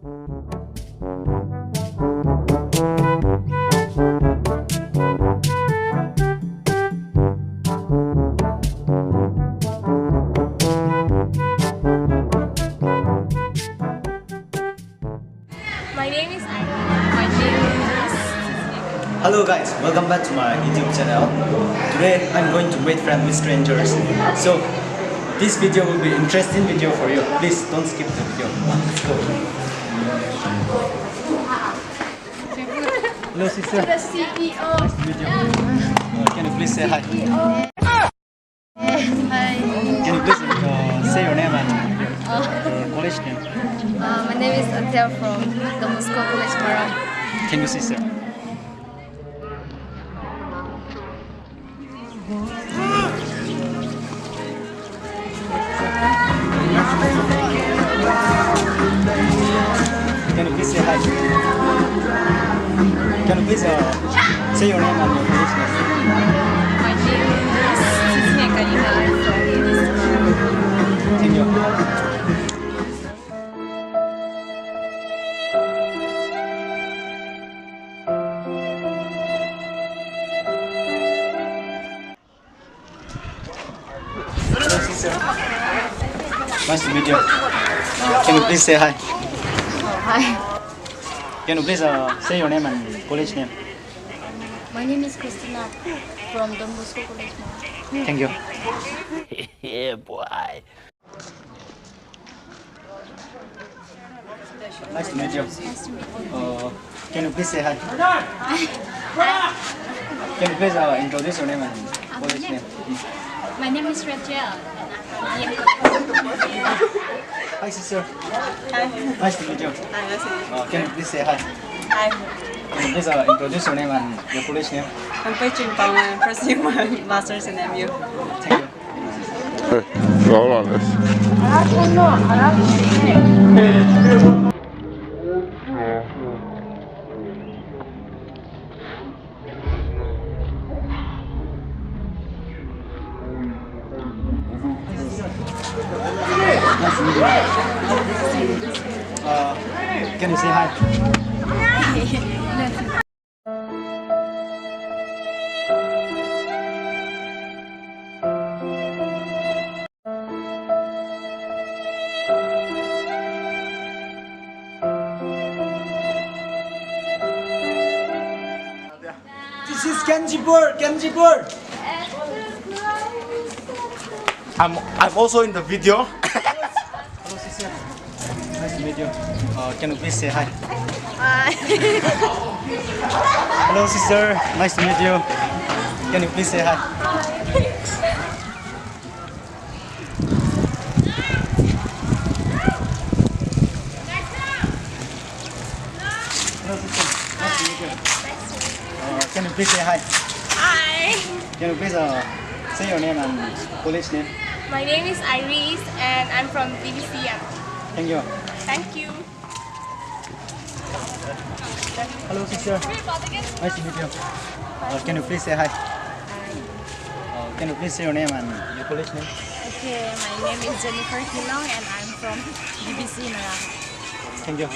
My name is My name is. Hello guys, welcome back to my YouTube channel. Today I'm going to make friends with strangers. So this video will be interesting video for you. Please don't skip the video. Let's go. Hello sister. The CEO. Nice to meet you. Can you please say hi? Hi. Can you please say your name and your college name? My name is Adele from the Moscow College Mara. Can you sister? Can you please say hi? Can you please say your name and your college name? My name is Karina. Thank you. Hello sister. Nice to meet you. Can you please say hi? Hi. Can you please say your name and college name? My name is Christina from the Moscow College Mara. Thank you. Yeah, boy. Nice to meet you. Can you please say hi? Can you please introduce your name and college name? My name is Rachel. Hi sister. Hi. Nice to meet you. Can you please say hi? Hi. Can you please introduce your name and your college name? I'm Beijing Bang. I'm pursuing my master's in MU. Thank you. Hold on this. Nice to meet you. Can you say hi? This is Canchipur. I'm also in the video. Hello sister. Nice to meet you. Can you please say hi? Hi. Hello sister. Nice to meet you. Can you please say hi? Hello sister. Nice to meet you. Can you please say hi? Hi. Can you please say your name and college name? My name is Iris and I'm from BBC. Thank you. Thank you. Hello sister. Nice to meet you. Can you please say hi? Can you please say your name and your college name? Okay, my name is Jennifer Kilong and I'm from BBC Mara. Thank you.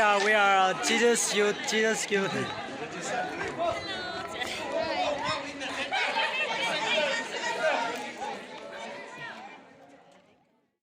So we are Jesus youth.